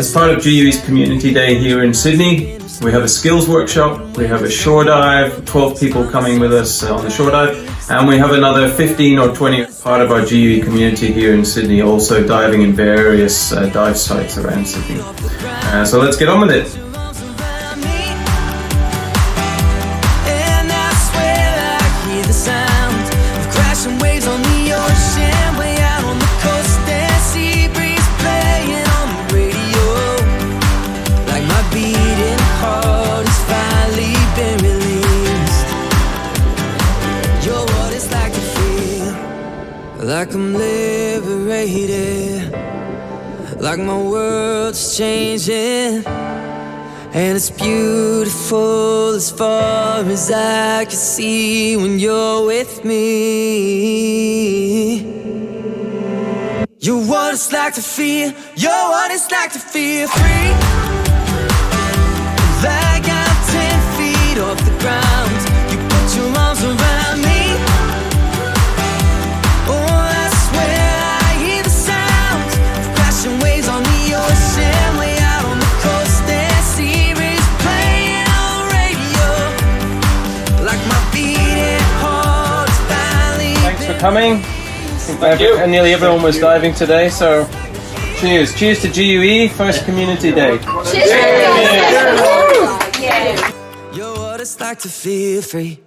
As part of GUE's Community Day here in Sydney, we have a skills workshop, we have a shore dive, 12 people coming with us on the shore dive, and we have another 15 or 20 part of our GUE community here in Sydney, also diving in various dive sites around Sydney. So let's get on with it. Like I'm liberated, like my world's changing, and it's beautiful as far as I can see when you're with me. You're what it's like to feel, you're what it's like to feel free. Like I'm 10 feet off the ground, you put your arms around me. Coming. Nearly everyone was diving today, so cheers. Cheers to GUE, first Community Day. You're what it's like to feel free.